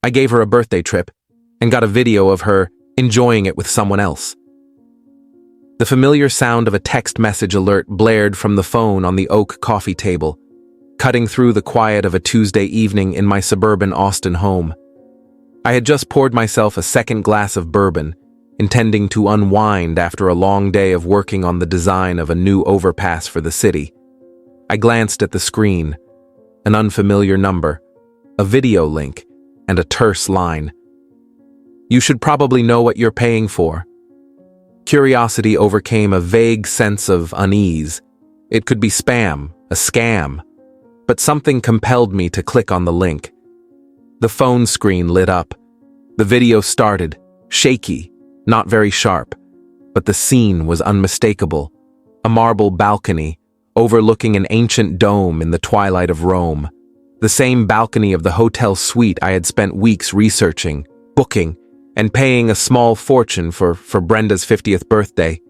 I gave her a birthday trip and got a video of her enjoying it with someone else. The familiar sound of a text message alert blared from the phone on the oak coffee table, cutting through the quiet of a Tuesday evening in my suburban Austin home. I had just poured myself a second glass of bourbon, intending to unwind after a long day of working on the design of a new overpass for the city. I glanced at the screen, an unfamiliar number, a video link, and a terse line. "You should probably know what you're paying for." Curiosity overcame a vague sense of unease. It could be spam, a scam, but something compelled me to click on the link. The phone screen lit up. The video started, shaky, not very sharp, but the scene was unmistakable. A marble balcony, overlooking an ancient dome in the twilight of Rome. The same balcony of the hotel suite I had spent weeks researching, booking, and paying a small fortune for Brenda's 50th birthday.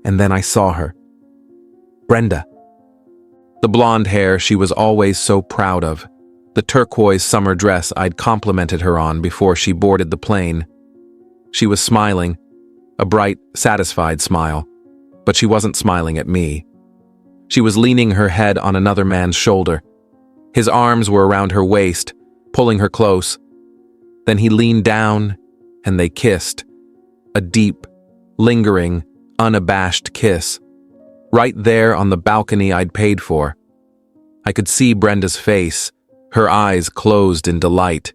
And then I saw her. Brenda. The blonde hair she was always so proud of. The turquoise summer dress I'd complimented her on before she boarded the plane. She was smiling, a bright, satisfied smile, but she wasn't smiling at me. She was leaning her head on another man's shoulder. His arms were around her waist, pulling her close. Then he leaned down, and they kissed. A deep, lingering, unabashed kiss. Right there on the balcony I'd paid for. I could see Brenda's face, her eyes closed in delight.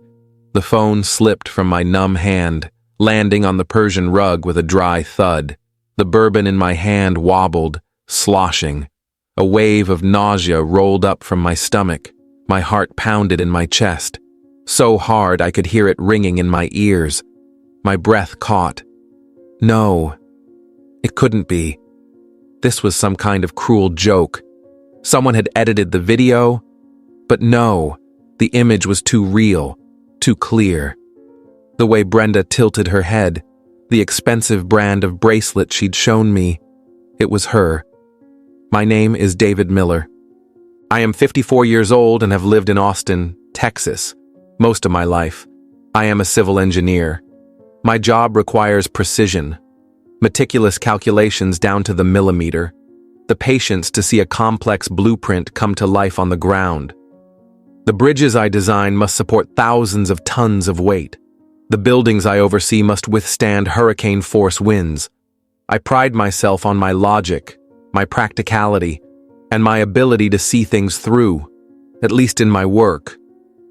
The phone slipped from my numb hand, landing on the Persian rug with a dry thud. The bourbon in my hand wobbled, sloshing. A wave of nausea rolled up from my stomach. My heart pounded in my chest, so hard I could hear it ringing in my ears. My breath caught. No, it couldn't be. This was some kind of cruel joke. Someone had edited the video, but no, the image was too real, too clear. The way Brenda tilted her head, the expensive brand of bracelet she'd shown me, it was her. My name is David Miller. I am 54 years old and have lived in Austin, Texas, most of my life. I am a civil engineer. My job requires precision, meticulous calculations down to the millimeter, the patience to see a complex blueprint come to life on the ground. The bridges I design must support thousands of tons of weight. The buildings I oversee must withstand hurricane-force winds. I pride myself on my logic, my practicality, and my ability to see things through, at least in my work.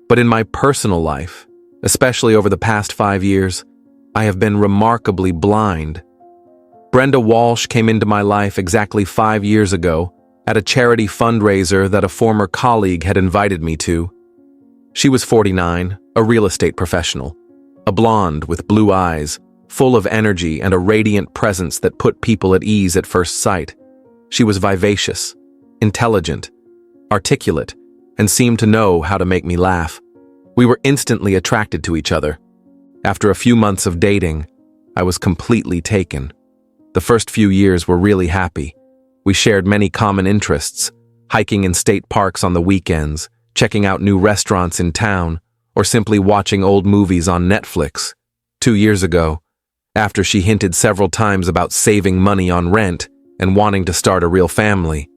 But in my personal life, especially over the past 5 years, I have been remarkably blind. Brenda Walsh came into my life exactly 5 years ago at a charity fundraiser that a former colleague had invited me to. She was 49, a real estate professional, a blonde with blue eyes, full of energy and a radiant presence that put people at ease at first sight. She was vivacious, intelligent, articulate, and seemed to know how to make me laugh. We were instantly attracted to each other. After a few months of dating, I was completely taken. The first few years were really happy. We shared many common interests, hiking in state parks on the weekends, checking out new restaurants in town, or simply watching old movies on Netflix. 2 years ago, after she hinted several times about saving money on rent and wanting to start a real family,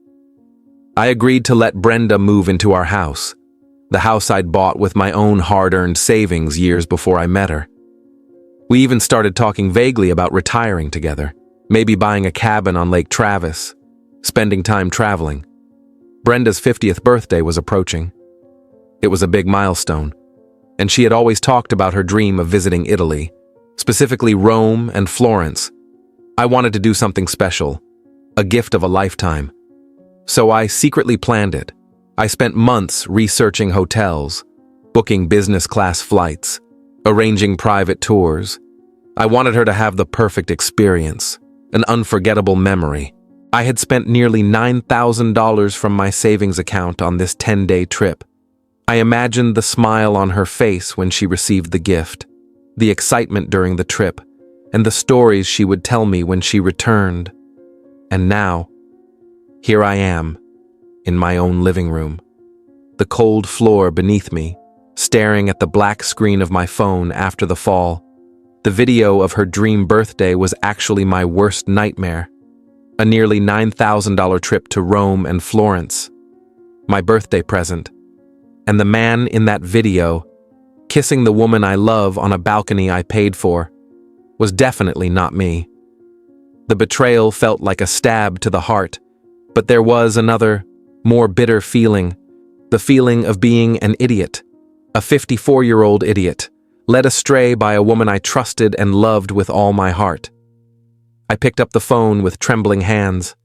I agreed to let Brenda move into our house, the house I'd bought with my own hard-earned savings years before I met her. We even started talking vaguely about retiring together, maybe buying a cabin on Lake Travis, spending time traveling. Brenda's 50th birthday was approaching. It was a big milestone, and she had always talked about her dream of visiting Italy, specifically Rome and Florence. I wanted to do something special, a gift of a lifetime. So I secretly planned it. I spent months researching hotels, booking business class flights, arranging private tours. I wanted her to have the perfect experience, an unforgettable memory. I had spent nearly $9,000 from my savings account on this 10-day trip. I imagined the smile on her face when she received the gift, the excitement during the trip, and the stories she would tell me when she returned. And now, here I am, in my own living room. The cold floor beneath me, staring at the black screen of my phone after the fall. The video of her dream birthday was actually my worst nightmare. A nearly $9,000 trip to Rome and Florence. My birthday present. And the man in that video, kissing the woman I love on a balcony I paid for, was definitely not me. The betrayal felt like a stab to the heart, but there was another, more bitter feeling. The feeling of being an idiot. A 54-year-old idiot, led astray by a woman I trusted and loved with all my heart. I picked up the phone with trembling hands.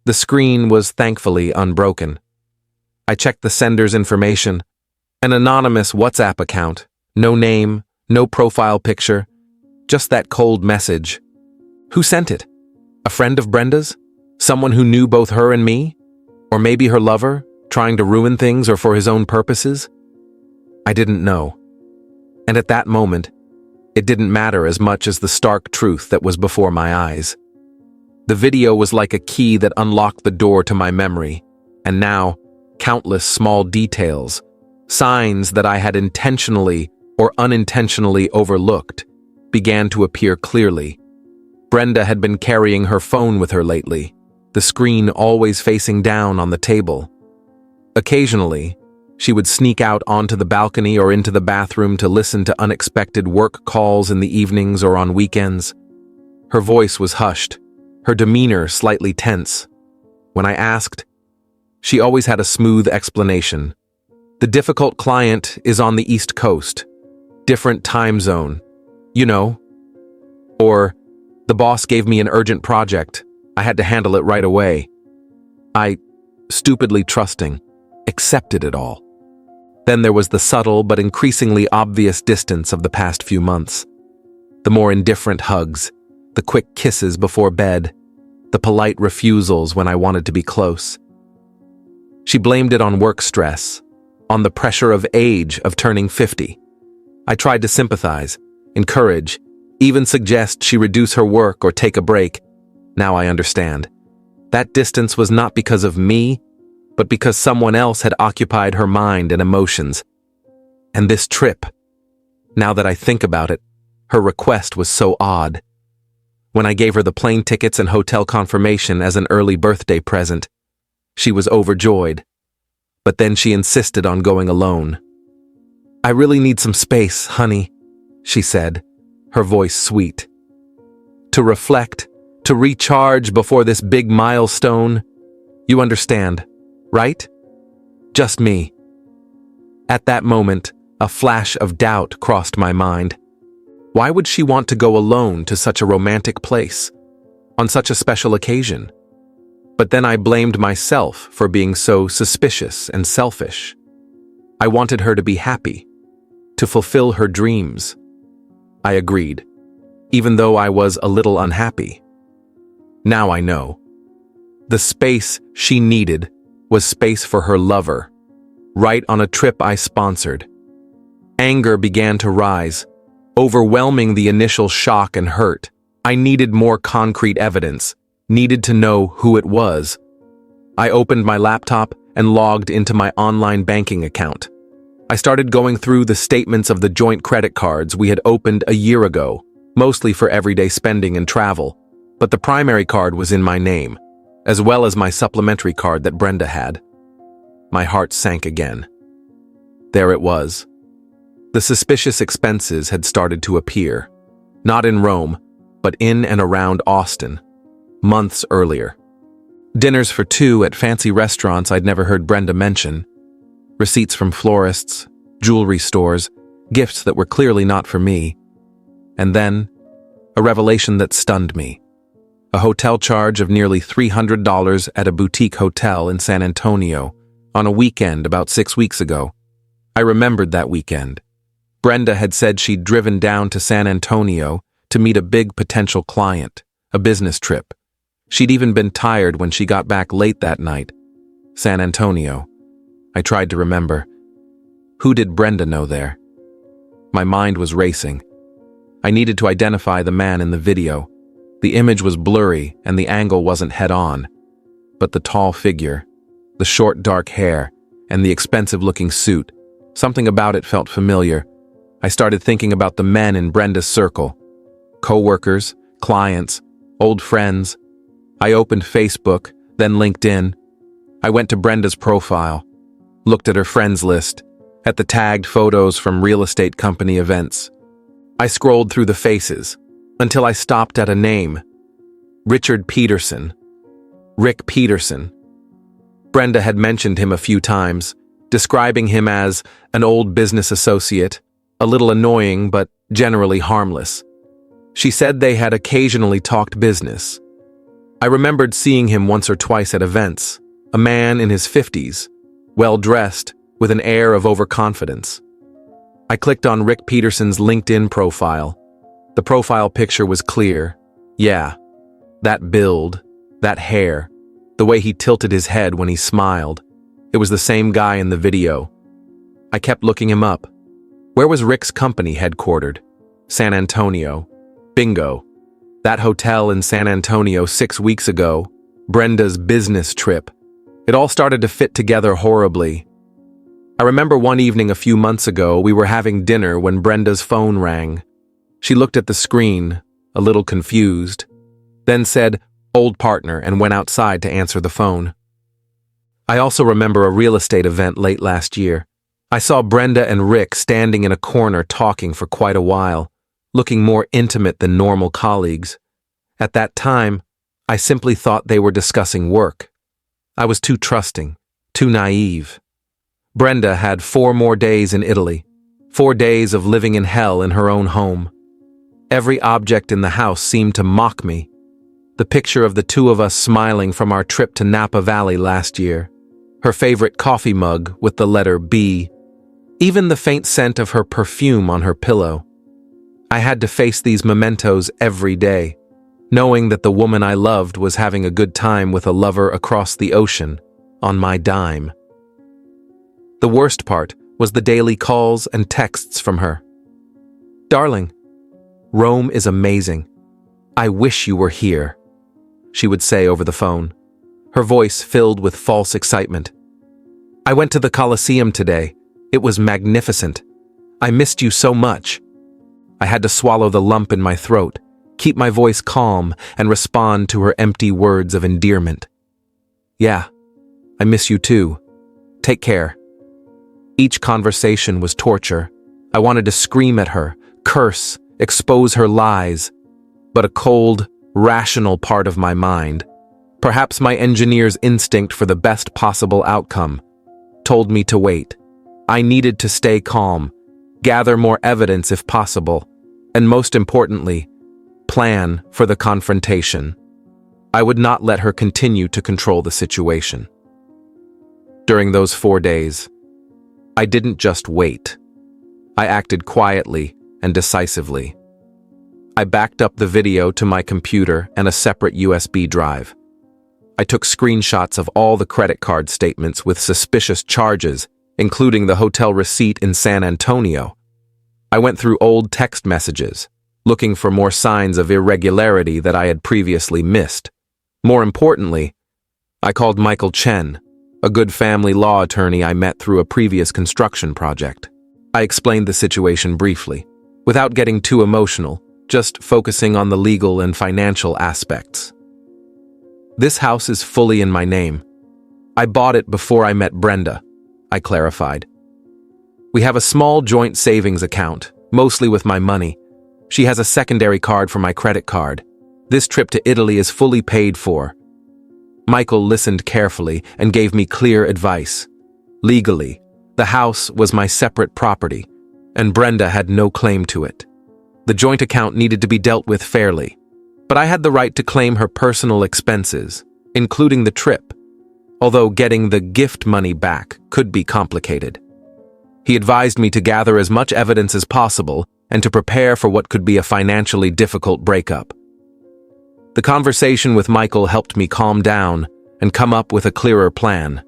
The screen was thankfully unbroken. I checked the sender's information. An anonymous WhatsApp account. No name, no profile picture. Just that cold message. Who sent it? A friend of Brenda's? Someone who knew both her and me? Or maybe her lover, trying to ruin things or for his own purposes? I didn't know. And at that moment, it didn't matter as much as the stark truth that was before my eyes. The video was like a key that unlocked the door to my memory, and now, countless small details, signs that I had intentionally or unintentionally overlooked, began to appear clearly. Brenda had been carrying her phone with her lately, the screen always facing down on the table. Occasionally, she would sneak out onto the balcony or into the bathroom to listen to unexpected work calls in the evenings or on weekends. Her voice was hushed, her demeanor slightly tense. When I asked, she always had a smooth explanation. The difficult client is on the East Coast. Different time zone. You know. Or, the boss gave me an urgent project. I had to handle it right away. I, stupidly trusting, accepted it all. Then there was the subtle but increasingly obvious distance of the past few months. The more indifferent hugs, the quick kisses before bed, the polite refusals when I wanted to be close. She blamed it on work stress, on the pressure of age of turning 50. I tried to sympathize, encourage, even suggest she reduce her work or take a break. Now I understand. That distance was not because of me, but because someone else had occupied her mind and emotions. And this trip, now that I think about it, her request was so odd. When I gave her the plane tickets and hotel confirmation as an early birthday present, she was overjoyed. But then she insisted on going alone. "I really need some space, honey," she said, her voice sweet. "To reflect, to recharge before this big milestone. You understand, right? Just me." At that moment, a flash of doubt crossed my mind. Why would she want to go alone to such a romantic place, on such a special occasion? But then I blamed myself for being so suspicious and selfish. I wanted her to be happy, to fulfill her dreams. I agreed, even though I was a little unhappy. Now I know. The space she needed was space for her lover, right on a trip I sponsored. Anger began to rise, overwhelming the initial shock and hurt. I needed more concrete evidence, needed to know who it was. I opened my laptop and logged into my online banking account. I started going through the statements of the joint credit cards we had opened a year ago, mostly for everyday spending and travel, but the primary card was in my name, as well as my supplementary card that Brenda had. My heart sank again. There it was. The suspicious expenses had started to appear, not in Rome, but in and around Austin, months earlier. Dinners for two at fancy restaurants I'd never heard Brenda mention, receipts from florists, jewelry stores, gifts that were clearly not for me, and then a revelation that stunned me. A hotel charge of nearly $300 at a boutique hotel in San Antonio on a weekend about 6 weeks ago. I remembered that weekend. Brenda had said she'd driven down to San Antonio to meet a big potential client, a business trip. She'd even been tired when she got back late that night. San Antonio. I tried to remember. Who did Brenda know there? My mind was racing. I needed to identify the man in the video. The image was blurry and the angle wasn't head-on. But the tall figure, the short dark hair, and the expensive-looking suit, Something about it felt familiar. I started thinking about the men in Brenda's circle. Co-workers, clients, old friends. I opened Facebook, then LinkedIn. I went to Brenda's profile, looked at her friends list, at the tagged photos from real estate company events. I scrolled through the faces until I stopped at a name. Richard Peterson. Rick Peterson. Brenda had mentioned him a few times, describing him as an old business associate, a little annoying but generally harmless. She said they had occasionally talked business. I remembered seeing him once or twice at events, a man in his 50s, well-dressed, with an air of overconfidence. I clicked on Rick Peterson's LinkedIn profile. The profile picture was clear. Yeah, that build, that hair, the way he tilted his head when he smiled. It was the same guy in the video. I kept looking him up. Where was Rick's company headquartered? San Antonio. Bingo. That hotel in San Antonio 6 weeks ago. Brenda's business trip. It all started to fit together horribly. I remember one evening a few months ago, we were having dinner when Brenda's phone rang. She looked at the screen, a little confused, then said, "Old partner," and went outside to answer the phone. I also remember a real estate event late last year. I saw Brenda and Rick standing in a corner talking for quite a while, looking more intimate than normal colleagues. At that time, I simply thought they were discussing work. I was too trusting, too naive. Brenda had 4 more days in Italy, 4 days of living in hell in her own home. Every object in the house seemed to mock me. The picture of the two of us smiling from our trip to Napa Valley last year, her favorite coffee mug with the letter B, even the faint scent of her perfume on her pillow. I had to face these mementos every day, knowing that the woman I loved was having a good time with a lover across the ocean, on my dime. The worst part was the daily calls and texts from her. "Darling, Rome is amazing. I wish you were here," she would say over the phone, her voice filled with false excitement. "I went to the Colosseum today. It was magnificent. I missed you so much." I had to swallow the lump in my throat, keep my voice calm, and respond to her empty words of endearment. "Yeah, I miss you too. Take care." Each conversation was torture. I wanted to scream at her, curse, expose her lies, but a cold, rational part of my mind, perhaps my engineer's instinct for the best possible outcome, told me to wait. I needed to stay calm, gather more evidence if possible, and most importantly, plan for the confrontation. I would not let her continue to control the situation. During those 4 days, I didn't just wait. I acted quietly and decisively. I backed up the video to my computer and a separate USB drive. I took screenshots of all the credit card statements with suspicious charges, including the hotel receipt in San Antonio. I went through old text messages, looking for more signs of irregularity that I had previously missed. More importantly, I called Michael Chen, a good family law attorney I met through a previous construction project. I explained the situation briefly, without getting too emotional, just focusing on the legal and financial aspects. "This house is fully in my name. I bought it before I met Brenda," I clarified. "We have a small joint savings account, mostly with my money. She has a secondary card for my credit card. This trip to Italy is fully paid for." Michael listened carefully and gave me clear advice. Legally, the house was my separate property, and Brenda had no claim to it. The joint account needed to be dealt with fairly, but I had the right to claim her personal expenses, including the trip, although getting the gift money back could be complicated. He advised me to gather as much evidence as possible and to prepare for what could be a financially difficult breakup. The conversation with Michael helped me calm down and come up with a clearer plan.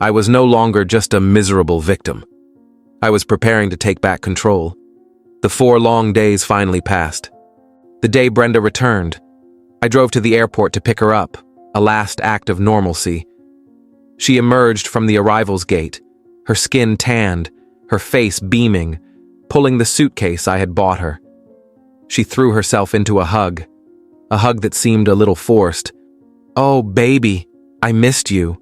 I was no longer just a miserable victim. I was preparing to take back control. The 4 long days finally passed. The day Brenda returned, I drove to the airport to pick her up, a last act of normalcy. She emerged from the arrivals gate, her skin tanned, her face beaming, pulling the suitcase I had bought her. She threw herself into a hug that seemed a little forced. "Oh, baby, I missed you."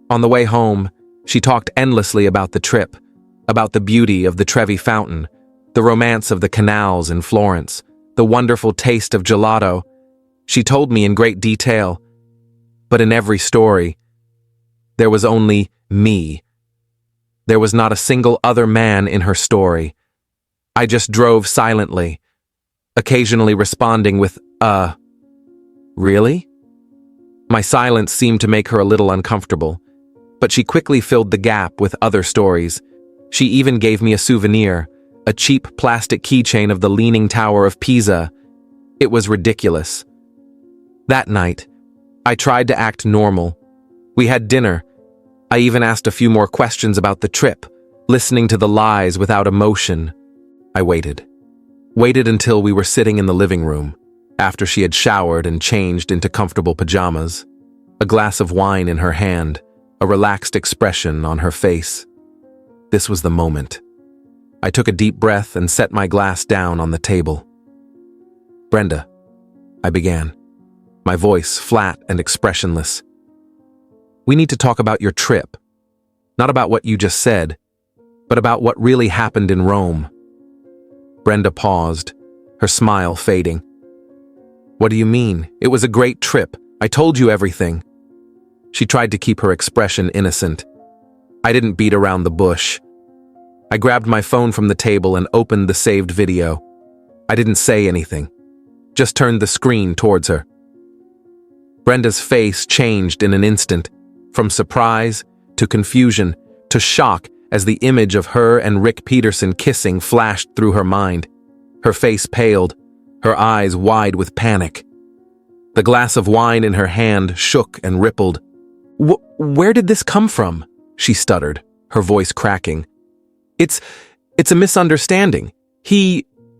On the way home, she talked endlessly about the trip, about the beauty of the Trevi Fountain, the romance of the canals in Florence, the wonderful taste of gelato. She told me in great detail, but in every story, there was only me. There was not a single other man in her story. I just drove silently, occasionally responding with, really? My silence seemed to make her a little uncomfortable, but she quickly filled the gap with other stories. She even gave me a souvenir, a cheap plastic keychain of the Leaning Tower of Pisa. It was ridiculous. That night, I tried to act normal. We had dinner. I even asked a few more questions about the trip, listening to the lies without emotion. I waited. Waited until we were sitting in the living room, after she had showered and changed into comfortable pajamas, a glass of wine in her hand, a relaxed expression on her face. This was the moment. I took a deep breath and set my glass down on the table. "Brenda," I began, my voice flat and expressionless. "We need to talk about your trip. Not about what you just said, but about what really happened in Rome." Brenda paused, her smile fading. "What do you mean? It was a great trip. I told you everything." She tried to keep her expression innocent. I didn't beat around the bush. I grabbed my phone from the table and opened the saved video. I didn't say anything, just turned the screen towards her. Brenda's face changed in an instant, from surprise to confusion to shock as the image of her and Rick Peterson kissing flashed through her mind. Her face paled, her eyes wide with panic. The glass of wine in her hand shook and rippled. Where did this come from?" she stuttered, her voice cracking. It's a misunderstanding.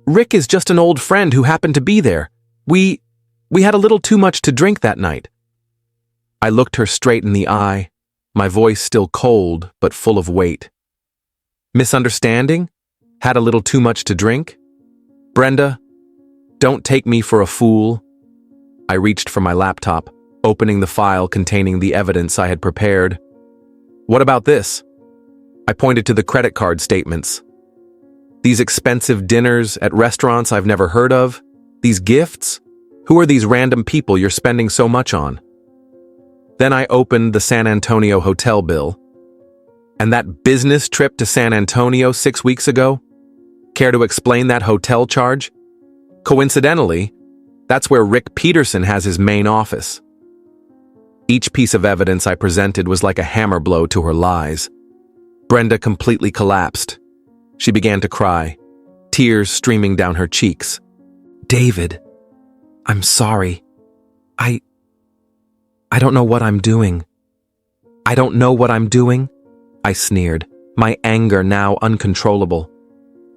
Rick is just an old friend who happened to be there. We had a little too much to drink that night." I looked her straight in the eye, my voice still cold but full of weight. "Misunderstanding? Had a little too much to drink? Brenda, don't take me for a fool." I reached for my laptop, opening the file containing the evidence I had prepared. "What about this?" I pointed to the credit card statements. "These expensive dinners at restaurants I've never heard of? These gifts? Who are these random people you're spending so much on?" Then I opened the San Antonio hotel bill. "And that business trip to San Antonio 6 weeks ago? Care to explain that hotel charge? Coincidentally, that's where Rick Peterson has his main office." Each piece of evidence I presented was like a hammer blow to her lies. Brenda completely collapsed. She began to cry, tears streaming down her cheeks. "David, I'm sorry. I don't know what I'm doing." "I don't know what I'm doing?" I sneered, my anger now uncontrollable.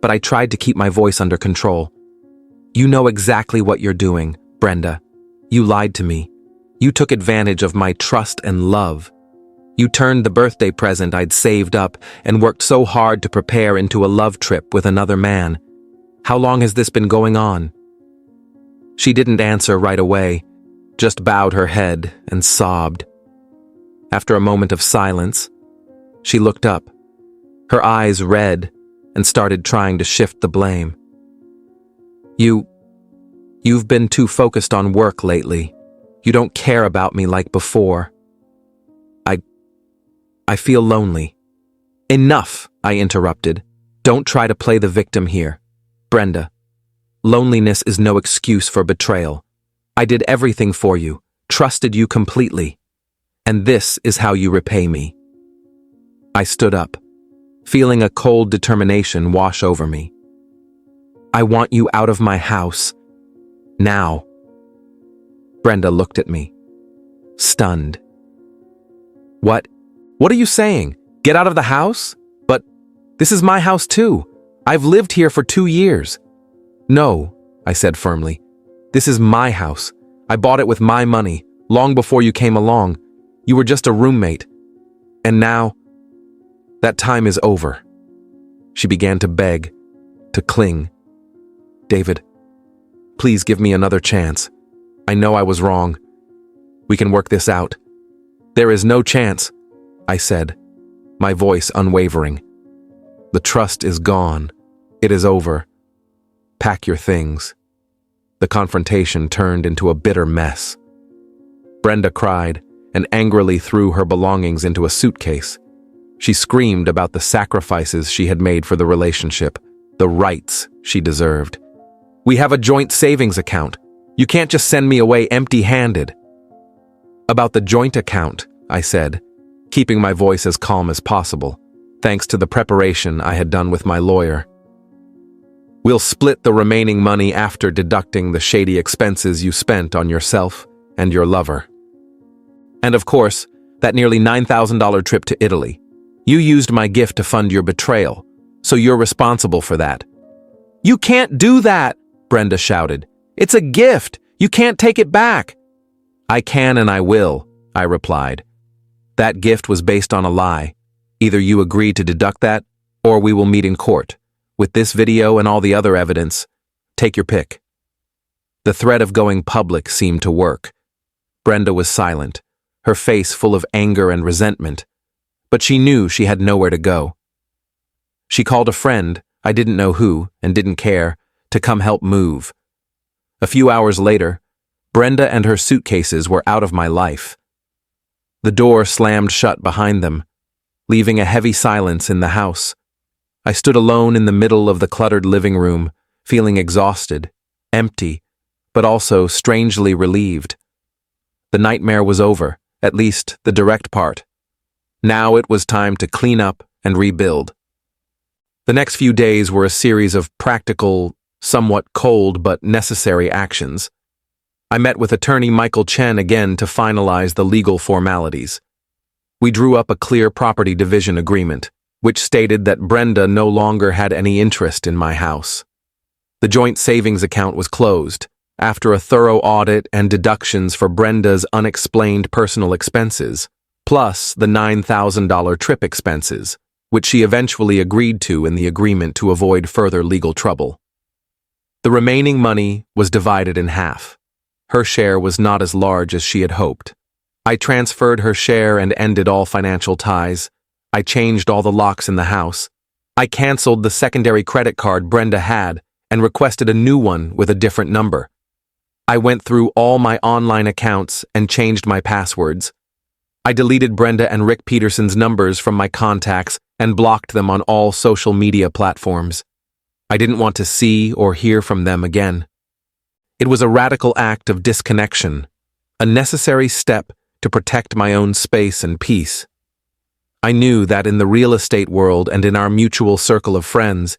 But I tried to keep my voice under control. "You know exactly what you're doing, Brenda. You lied to me. You took advantage of my trust and love. You turned the birthday present I'd saved up and worked so hard to prepare into a love trip with another man. How long has this been going on?" She didn't answer right away, just bowed her head and sobbed. After a moment of silence, she looked up, her eyes red, and started trying to shift the blame. You've been too focused on work lately. You don't care about me like before. I feel lonely." "Enough," I interrupted. "Don't try to play the victim here. Brenda, loneliness is no excuse for betrayal. I did everything for you, trusted you completely. And this is how you repay me." I stood up, feeling a cold determination wash over me. "I want you out of my house. Now." Brenda looked at me, stunned. What are you saying? Get out of the house? But this is my house too. I've lived here for 2 years. "No," I said firmly. "This is my house. I bought it with my money, long before you came along. You were just a roommate. And now, that time is over." She began to beg, to cling. "David, please give me another chance. I know I was wrong. We can work this out." "There is no chance," I said, my voice unwavering. "The trust is gone. It is over. Pack your things." The confrontation turned into a bitter mess. Brenda cried and angrily threw her belongings into a suitcase. She screamed about the sacrifices she had made for the relationship, the rights she deserved. "We have a joint savings account. You can't just send me away empty-handed." "About the joint account," I said, keeping my voice as calm as possible, thanks to the preparation I had done with my lawyer. "We'll split the remaining money after deducting the shady expenses you spent on yourself and your lover. And of course, that nearly $9,000 trip to Italy. You used my gift to fund your betrayal, so you're responsible for that." "You can't do that," Brenda shouted. "It's a gift. You can't take it back." "I can and I will," I replied. "That gift was based on a lie. Either you agree to deduct that, or we will meet in court. With this video and all the other evidence, take your pick." The threat of going public seemed to work. Brenda was silent, her face full of anger and resentment, but she knew she had nowhere to go. She called a friend, I didn't know who and didn't care, to come help move. A few hours later, Brenda and her suitcases were out of my life. The door slammed shut behind them, leaving a heavy silence in the house. I stood alone in the middle of the cluttered living room, feeling exhausted, empty, but also strangely relieved. The nightmare was over, at least the direct part. Now it was time to clean up and rebuild. The next few days were a series of practical, somewhat cold but necessary actions. I met with attorney Michael Chen again to finalize the legal formalities. We drew up a clear property division agreement, which stated that Brenda no longer had any interest in my house. The joint savings account was closed, after a thorough audit and deductions for Brenda's unexplained personal expenses, plus the $9,000 trip expenses, which she eventually agreed to in the agreement to avoid further legal trouble. The remaining money was divided in half. Her share was not as large as she had hoped. I transferred her share and ended all financial ties. I changed all the locks in the house. I canceled the secondary credit card Brenda had and requested a new one with a different number. I went through all my online accounts and changed my passwords. I deleted Brenda and Rick Peterson's numbers from my contacts and blocked them on all social media platforms. I didn't want to see or hear from them again. It was a radical act of disconnection, a necessary step to protect my own space and peace. I knew that in the real estate world and in our mutual circle of friends,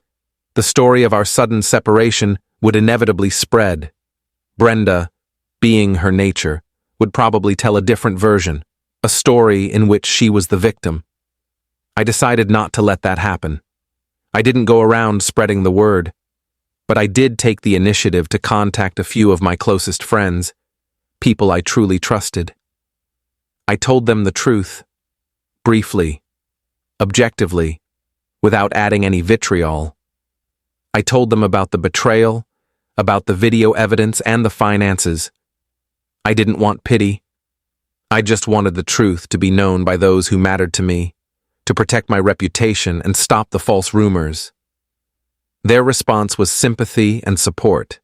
the story of our sudden separation would inevitably spread. Brenda, being her nature, would probably tell a different version, a story in which she was the victim. I decided not to let that happen. I didn't go around spreading the word, but I did take the initiative to contact a few of my closest friends, people I truly trusted. I told them the truth, briefly, objectively, without adding any vitriol. I told them about the betrayal, about the video evidence and the finances. I didn't want pity. I just wanted the truth to be known by those who mattered to me, to protect my reputation and stop the false rumors. Their response was sympathy and support,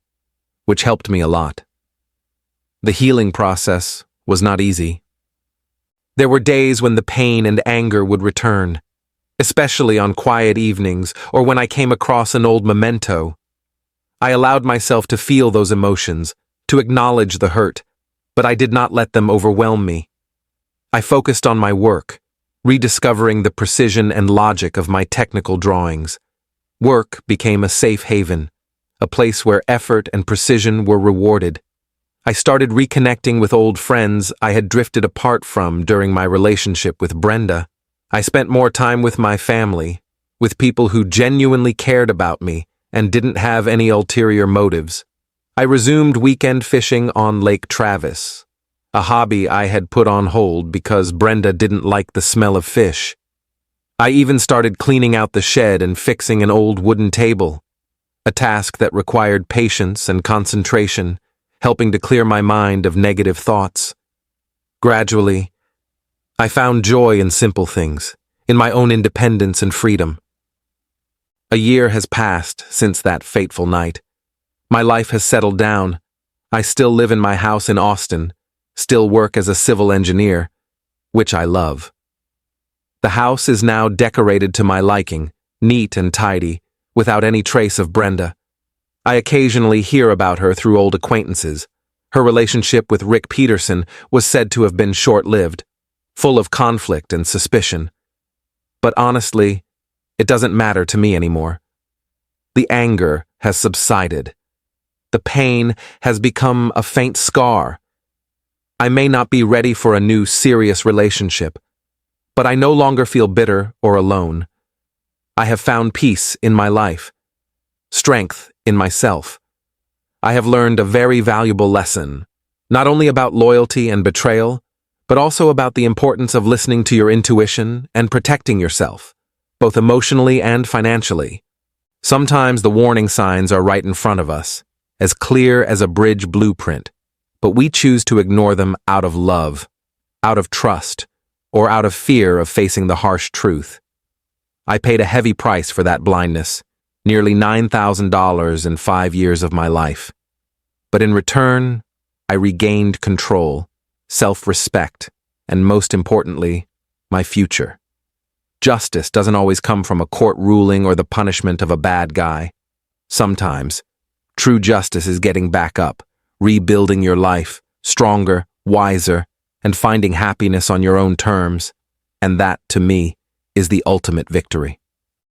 which helped me a lot. The healing process was not easy. There were days when the pain and anger would return, especially on quiet evenings or when I came across an old memento. I allowed myself to feel those emotions, to acknowledge the hurt, but I did not let them overwhelm me. I focused on my work, rediscovering the precision and logic of my technical drawings. Work became a safe haven, a place where effort and precision were rewarded. I started reconnecting with old friends I had drifted apart from during my relationship with Brenda. I spent more time with my family, with people who genuinely cared about me and didn't have any ulterior motives. I resumed weekend fishing on Lake Travis, a hobby I had put on hold because Brenda didn't like the smell of fish. I even started cleaning out the shed and fixing an old wooden table, a task that required patience and concentration, helping to clear my mind of negative thoughts. Gradually, I found joy in simple things, in my own independence and freedom. A year has passed since that fateful night. My life has settled down. I still live in my house in Austin, still work as a civil engineer, which I love. The house is now decorated to my liking, neat and tidy, without any trace of Brenda. I occasionally hear about her through old acquaintances. Her relationship with Rick Peterson was said to have been short-lived, full of conflict and suspicion. But honestly, it doesn't matter to me anymore. The anger has subsided. The pain has become a faint scar. I may not be ready for a new serious relationship, but I no longer feel bitter or alone. I have found peace in my life, strength in myself. I have learned a very valuable lesson, not only about loyalty and betrayal, but also about the importance of listening to your intuition and protecting yourself, both emotionally and financially. Sometimes the warning signs are right in front of us, as clear as a bridge blueprint, but we choose to ignore them out of love, out of trust, or out of fear of facing the harsh truth. I paid a heavy price for that blindness, nearly $9,000 in 5 years of my life. But in return, I regained control, self-respect, and most importantly, my future. Justice doesn't always come from a court ruling or the punishment of a bad guy. Sometimes, true justice is getting back up, rebuilding your life, stronger, wiser, and finding happiness on your own terms. And that, to me, is the ultimate victory.